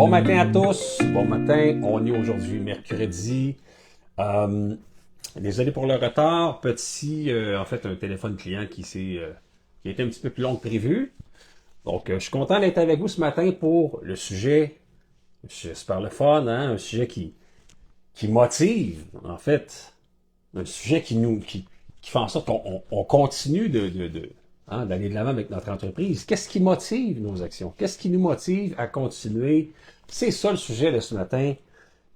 Bon matin à tous. Bon matin. On est aujourd'hui mercredi. Désolé pour le retard. En fait, un téléphone client qui a été un petit peu plus long que prévu. Donc, je suis content d'être avec vous ce matin pour le sujet. J'espère le fun, hein? Un sujet qui motive, en fait. Un sujet qui fait en sorte qu'on continue d'aller de l'avant avec notre entreprise. Qu'est-ce qui motive nos actions? Qu'est-ce qui nous motive à continuer? C'est ça le sujet de ce matin.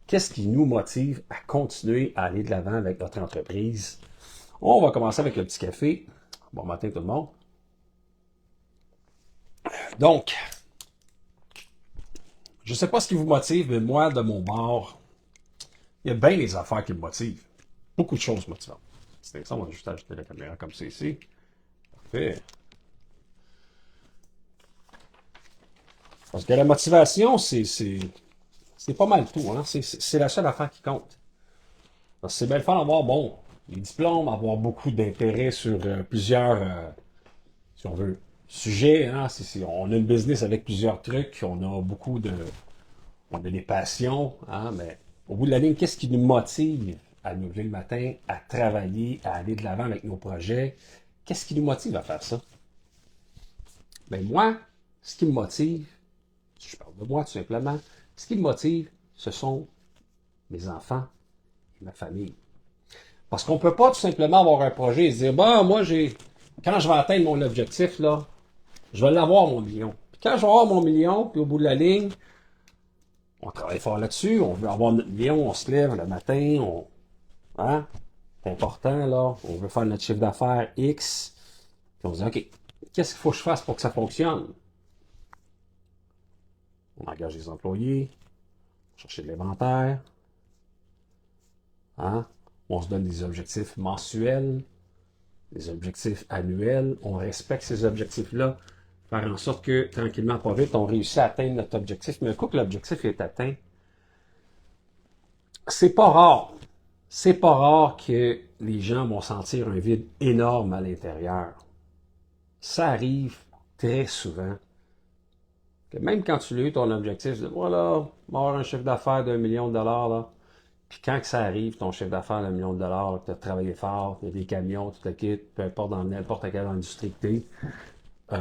Qu'est-ce qui nous motive à continuer à aller de l'avant avec notre entreprise? On va commencer avec le petit café. Bon matin tout le monde. Donc, je ne sais pas ce qui vous motive, mais moi, de mon bord, il y a bien les affaires qui me motivent. Beaucoup de choses motivantes. C'est ça, on va juste ajouter la caméra comme c'est ici. Parfait. Parce que la motivation, c'est pas mal tout. Hein? C'est la seule affaire qui compte. Parce que c'est bien le fun d'avoir, bon, les diplômes, avoir beaucoup d'intérêt sur plusieurs, si on veut, sujets. Hein? On a une business avec plusieurs trucs. On a des passions. Hein? Mais au bout de la ligne, qu'est-ce qui nous motive à nous lever le matin, à travailler, à aller de l'avant avec nos projets? Qu'est-ce qui nous motive à faire ça? Ben moi, ce qui me motive, je parle de moi tout simplement, ce qui me motive, ce sont mes enfants et ma famille. Parce qu'on ne peut pas tout simplement avoir un projet et se dire, bon, quand je vais atteindre mon objectif, là, je vais l'avoir mon million. Puis quand je vais avoir mon million, puis au bout de la ligne, on travaille fort là-dessus, on veut avoir notre million, on se lève le matin, hein, c'est important, là, on veut faire notre chiffre d'affaires X, puis on se dit, OK, qu'est-ce qu'il faut que je fasse pour que ça fonctionne? On engage des employés, on cherche de l'inventaire, hein? On se donne des objectifs mensuels, des objectifs annuels, on respecte ces objectifs-là, faire en sorte que, tranquillement, pas vite, on réussit à atteindre notre objectif. Mais un coup que l'objectif est atteint, c'est pas rare. C'est pas rare que les gens vont sentir un vide énorme à l'intérieur. Ça arrive très souvent. Que même quand tu as eu ton objectif, de voilà, avoir un chiffre d'affaires d'1 million de dollars, là, puis quand que ça arrive, ton chiffre d'affaires d'1 million de dollars, tu as travaillé fort, tu as des camions, tu te quittes, peu importe dans n'importe quelle industrie que tu es,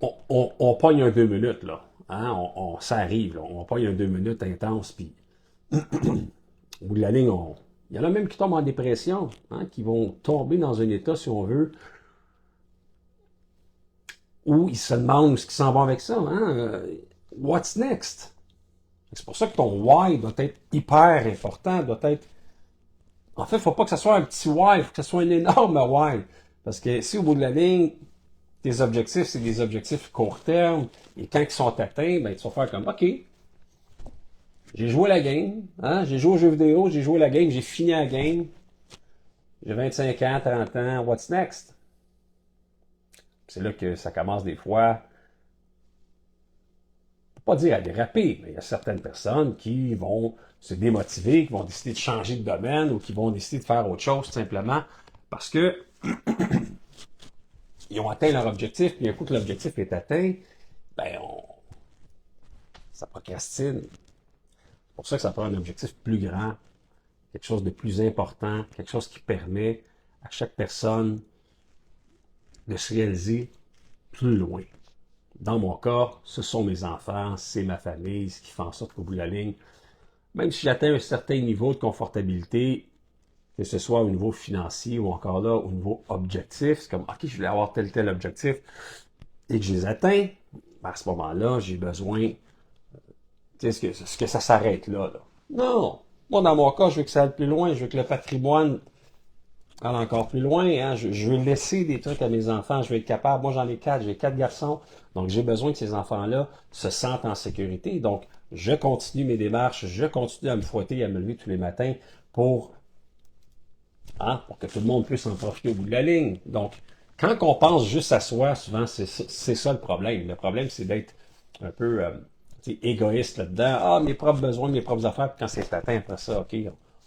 on pogne un 2 minutes, là. Hein? Ça arrive, là. On pogne un 2 minutes intense, puis au bout de la ligne, il y en a même qui tombent en dépression, hein, qui vont tomber dans un état, si on veut, où ils se demandent ce qu'ils s'en vont avec ça. Hein? What's next? C'est pour ça que ton why doit être hyper important, doit être... En fait, il ne faut pas que ce soit un petit why, il faut que ce soit un énorme why. Parce que si au bout de la ligne, tes objectifs, c'est des objectifs court terme, et quand ils sont atteints, ben, tu vas faire comme, OK, j'ai joué la game, hein, j'ai joué aux jeux vidéo, j'ai joué la game, j'ai fini la game, j'ai 25 ans, 30 ans, what's next? C'est là que ça commence des fois, pas dire à déraper, mais il y a certaines personnes qui vont se démotiver, qui vont décider de changer de domaine ou qui vont décider de faire autre chose tout simplement parce que ils ont atteint leur objectif, puis un coup que l'objectif est atteint, ben ça procrastine. C'est pour ça que ça prend un objectif plus grand, quelque chose de plus important, quelque chose qui permet à chaque personne de se réaliser plus loin. Dans mon cas, ce sont mes enfants, c'est ma famille, ce qui fait en sorte qu'au bout de la ligne, même si j'atteins un certain niveau de confortabilité, que ce soit au niveau financier ou encore là au niveau objectif, c'est comme, OK, je voulais avoir tel objectif et que je les atteins, ben à ce moment-là, j'ai besoin, tu sais, ce que ça s'arrête là, là. Non! Moi, dans mon cas, je veux que ça aille plus loin, je veux que le patrimoine aille encore plus loin, hein. Je veux laisser des trucs à mes enfants, je veux être capable, moi j'en ai 4, j'ai 4 garçons, donc j'ai besoin que ces enfants-là se sentent en sécurité, donc je continue mes démarches, je continue à me fouetter, à me lever tous les matins pour pour que tout le monde puisse en profiter au bout de la ligne. Donc, quand on pense juste à soi, souvent, c'est ça le problème. Le problème, c'est d'être un peu égoïste là-dedans. Ah, mes propres besoins, mes propres affaires, puis quand c'est atteint, après ça, OK,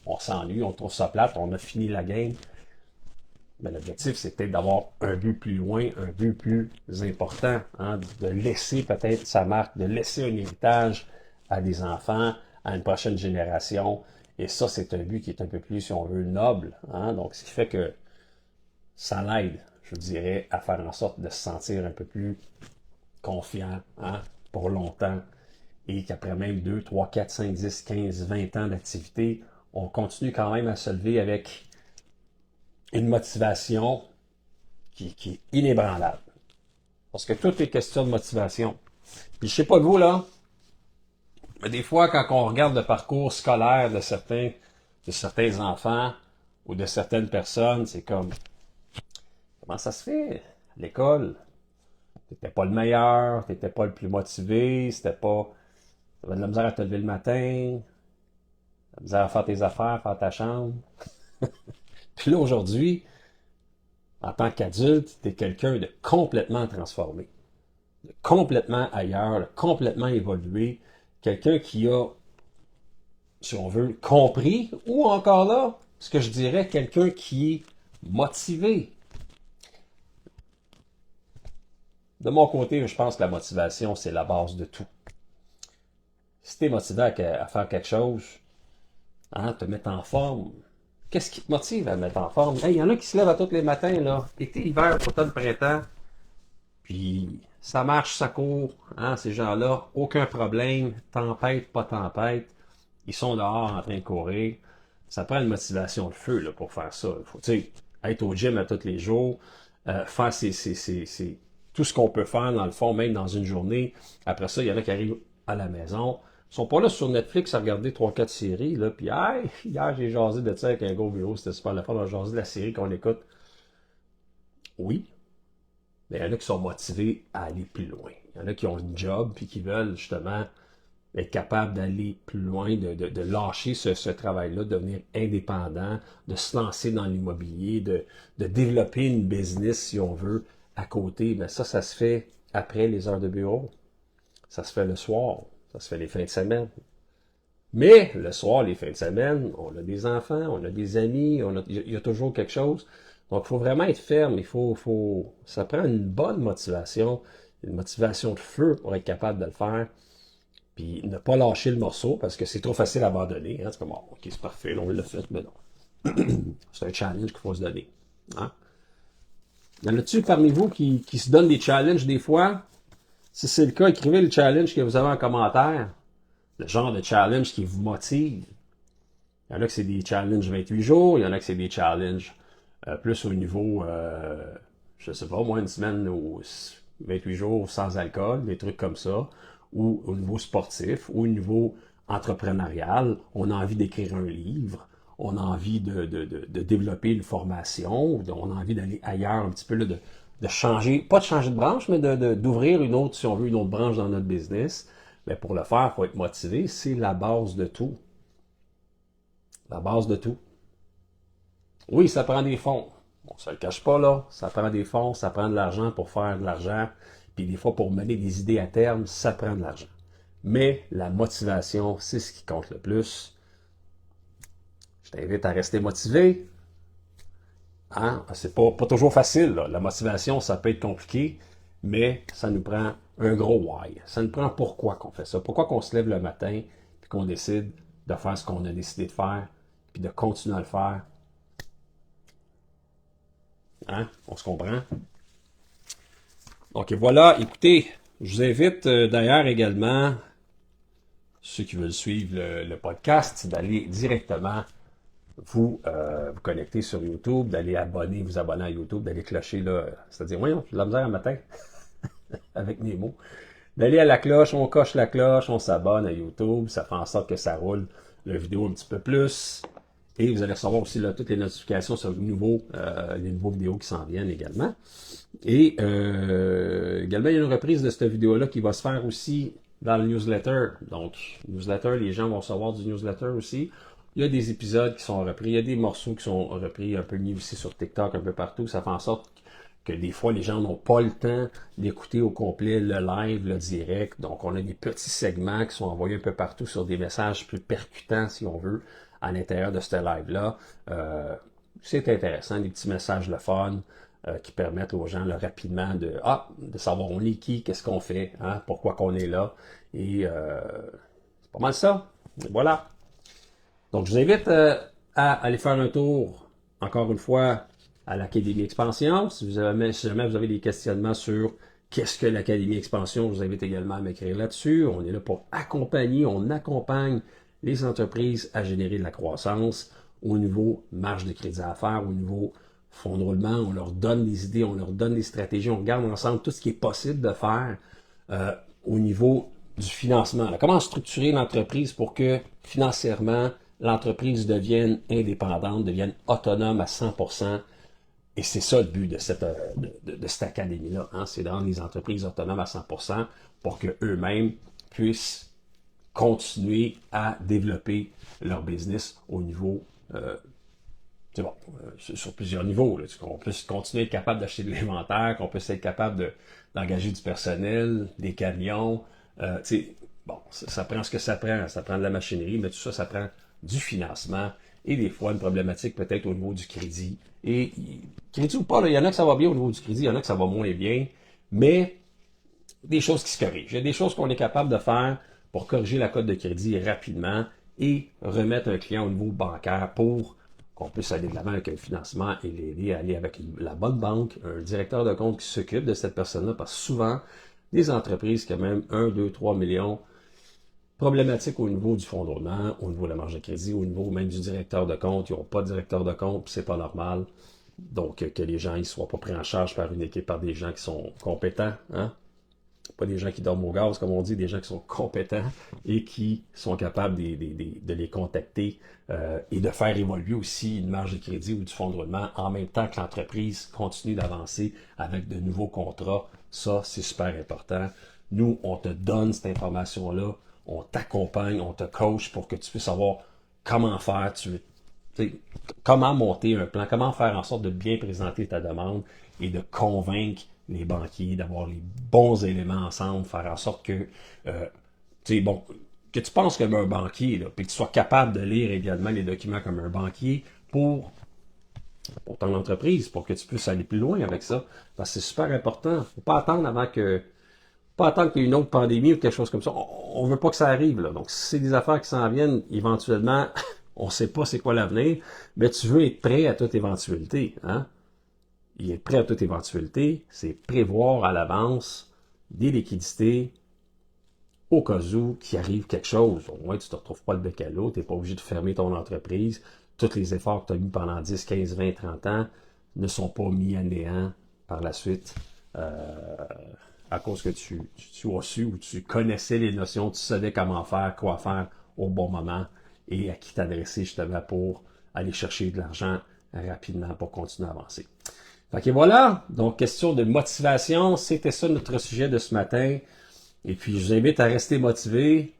on s'ennuie, on trouve ça plate, on a fini la game. Mais l'objectif, c'est peut-être d'avoir un but plus loin, un but plus important, hein, de laisser peut-être sa marque, de laisser un héritage à des enfants, à une prochaine génération. Et ça, c'est un but qui est un peu plus, si on veut, noble. Hein? Donc, ce qui fait que ça l'aide, je dirais, à faire en sorte de se sentir un peu plus confiant, hein, pour longtemps. Et qu'après même 2, 3, 4, 5, 10, 15, 20 ans d'activité, on continue quand même à se lever avec une motivation qui est inébranlable. Parce que tout est question de motivation. Puis je sais pas de vous, là, mais des fois, quand on regarde le parcours scolaire de certains enfants ou de certaines personnes, c'est comme, comment ça se fait? À l'école, t'étais pas le meilleur, t'étais pas le plus motivé, t'avais de la misère à te lever le matin, de la misère à faire tes affaires, faire ta chambre. Puis là, aujourd'hui, en tant qu'adulte, t'es quelqu'un de complètement transformé, de complètement ailleurs, de complètement évolué, quelqu'un qui a, si on veut, compris, ou encore là, ce que je dirais, quelqu'un qui est motivé. De mon côté, je pense que la motivation, c'est la base de tout. Si tu es motivé à faire quelque chose, hein, te mettre en forme, qu'est-ce qui te motive à te mettre en forme? Il y en a qui se lèvent à tous les matins, là, été, hiver, automne, printemps, puis ça marche, ça court, hein, ces gens-là, aucun problème, tempête, pas tempête, ils sont dehors en train de courir. Ça prend une motivation de feu là, pour faire ça. Il faut être au gym à tous les jours, faire tout ce qu'on peut faire dans le fond, même dans une journée. Après ça, il y en a qui arrivent à la maison. Ils sont pas là sur Netflix à regarder 3-4 séries. Là, puis hey, hier, j'ai jasé de ça avec un gros bureau, c'était super le fun. On a jasé de la série qu'on écoute. Oui, mais il y en a qui sont motivés à aller plus loin. Il y en a qui ont une job puis qui veulent justement être capable d'aller plus loin, de lâcher ce travail-là, de devenir indépendant, de se lancer dans l'immobilier, de développer une business, si on veut, à côté. Mais ça se fait après les heures de bureau. Ça se fait le soir. Ça se fait les fins de semaine. Mais le soir, les fins de semaine, on a des enfants, on a des amis, il y a toujours quelque chose. Donc, il faut vraiment être ferme. Ça prend une bonne motivation, une motivation de feu pour être capable de le faire. Puis ne pas lâcher le morceau parce que c'est trop facile à abandonner. Hein? C'est comme, oh, ok, c'est parfait, on l'a fait, mais non. C'est un challenge qu'il faut se donner. Hein? Y en a-tu parmi vous qui se donnent des challenges des fois? Si c'est le cas, écrivez le challenge que vous avez en commentaire. Le genre de challenge qui vous motive. Il y en a que c'est des challenges 28 jours, il y en a que c'est des challenges plus au niveau, je sais pas, moi, une semaine ou 28 jours sans alcool, des trucs comme ça, ou au niveau sportif, ou au niveau entrepreneurial, on a envie d'écrire un livre, on a envie de développer une formation, on a envie d'aller ailleurs un petit peu, là, de changer, pas de changer de branche, mais d'ouvrir une autre, si on veut, une autre branche dans notre business. Mais pour le faire, il faut être motivé, c'est la base de tout. La base de tout. Oui, ça prend des fonds. On se le cache pas, là. Ça prend des fonds, ça prend de l'argent pour faire de l'argent. Puis des fois, pour mener des idées à terme, ça prend de l'argent. Mais la motivation, c'est ce qui compte le plus. Je t'invite à rester motivé. Hein? C'est pas toujours facile, là. La motivation, ça peut être compliqué, mais ça nous prend un gros why. Ça nous prend pourquoi qu'on fait ça. Pourquoi qu'on se lève le matin, puis qu'on décide de faire ce qu'on a décidé de faire, puis de continuer à le faire. Hein? On se comprend? Donc voilà, écoutez, je vous invite d'ailleurs également, ceux qui veulent suivre le podcast, d'aller directement vous connecter sur YouTube, d'aller vous abonner à YouTube, d'aller clocher là, c'est-à-dire, voyons, j'ai de la misère un matin avec mes mots. D'aller à la cloche, on coche la cloche, on s'abonne à YouTube, ça fait en sorte que ça roule la vidéo un petit peu plus. Et vous allez recevoir aussi là, toutes les notifications sur les nouveaux vidéos qui s'en viennent également. Et également, il y a une reprise de cette vidéo-là qui va se faire aussi dans le newsletter. Donc, newsletter, les gens vont recevoir du newsletter aussi. Il y a des épisodes qui sont repris, il y a des morceaux qui sont repris un peu mis aussi sur TikTok, un peu partout. Ça fait en sorte que des fois, les gens n'ont pas le temps d'écouter au complet le live, le direct. Donc, on a des petits segments qui sont envoyés un peu partout sur des messages plus percutants, si on veut, à l'intérieur de ce live-là. C'est intéressant, des petits messages le fun qui permettent aux gens là, rapidement de savoir on est qui, qu'est-ce qu'on fait, hein, pourquoi qu'on est là. Et C'est pas mal ça. Et voilà. Donc, je vous invite à aller faire un tour, encore une fois, à l'Académie Expansion. Si jamais vous avez des questionnements sur qu'est-ce que l'Académie Expansion, je vous invite également à m'écrire là-dessus. On est là pour accompagner, on accompagne les entreprises à générer de la croissance au niveau marge de crédit à faire, au niveau fonds de roulement. On leur donne des idées, on leur donne des stratégies, on regarde ensemble tout ce qui est possible de faire au niveau du financement. Là, comment structurer l'entreprise pour que financièrement, l'entreprise devienne indépendante, devienne autonome à 100%. Et c'est ça le but de cette académie-là. Hein? C'est de rendre les entreprises autonomes à 100% pour qu'eux-mêmes puissent continuer à développer leur business au niveau, c'est bon, sur plusieurs niveaux. Là. Qu'on puisse continuer à être capable d'acheter de l'inventaire, qu'on puisse être capable d'engager du personnel, des camions. Bon, ça prend ce que ça prend de la machinerie, mais tout ça, ça prend du financement et des fois une problématique peut-être au niveau du crédit. Et crédit ou pas, il y en a que ça va bien au niveau du crédit, il y en a que ça va moins bien, mais des choses qui se corrigent. Il y a des choses qu'on est capable de faire pour corriger la cote de crédit rapidement et remettre un client au niveau bancaire pour qu'on puisse aller de l'avant avec un financement et l'aider à aller avec la bonne banque, un directeur de compte qui s'occupe de cette personne-là, parce que souvent, des entreprises qui ont même 1, 2, 3 millions, problématiques au niveau du fonds de roulement, au niveau de la marge de crédit, au niveau même du directeur de compte. Ils n'ont pas de directeur de compte, puis c'est pas normal. Donc, que les gens ne soient pas pris en charge par une équipe, par des gens qui sont compétents. Hein? Pas des gens qui dorment au gaz, comme on dit, des gens qui sont compétents et qui sont capables de les contacter et de faire évoluer aussi une marge de crédit ou du fonds de roulement en même temps que l'entreprise continue d'avancer avec de nouveaux contrats. Ça, c'est super important. Nous, on te donne cette information-là, on t'accompagne, on te coach pour que tu puisses savoir comment faire, comment monter un plan, comment faire en sorte de bien présenter ta demande et de convaincre les banquiers, d'avoir les bons éléments ensemble, faire en sorte que, que tu penses comme un banquier, là, puis que tu sois capable de lire également les documents comme un banquier pour ton entreprise, pour que tu puisses aller plus loin avec ça. Parce que c'est super important. Faut pas attendre qu'il y ait une autre pandémie ou quelque chose comme ça. On veut pas que ça arrive, là. Donc, si c'est des affaires qui s'en viennent, éventuellement, on sait pas c'est quoi l'avenir, mais tu veux être prêt à toute éventualité, hein? Il est prêt à toute éventualité, c'est prévoir à l'avance des liquidités au cas où qu'il arrive quelque chose. Au moins, tu ne te retrouves pas le bec à l'eau, tu n'es pas obligé de fermer ton entreprise. Tous les efforts que tu as mis pendant 10, 15, 20, 30 ans ne sont pas mis à néant par la suite à cause que tu as su ou tu connaissais les notions, tu savais comment faire, quoi faire au bon moment et à qui t'adresser justement pour aller chercher de l'argent rapidement pour continuer à avancer. Fait que voilà, donc question de motivation, c'était ça notre sujet de ce matin. Et puis je vous invite à rester motivé.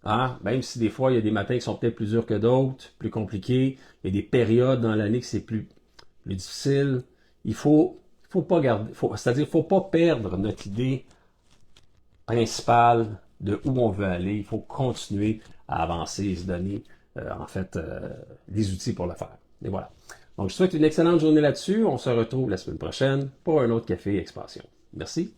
Hein? Même si des fois il y a des matins qui sont peut-être plus durs que d'autres, plus compliqués, il y a des périodes dans l'année que c'est plus difficile. Il faut pas garder, c'est-à-dire faut pas perdre notre idée principale de où on veut aller. Il faut continuer à avancer et se donner les outils pour le faire. Et voilà. Donc, je vous souhaite une excellente journée là-dessus. On se retrouve la semaine prochaine pour un autre Café Expansion. Merci.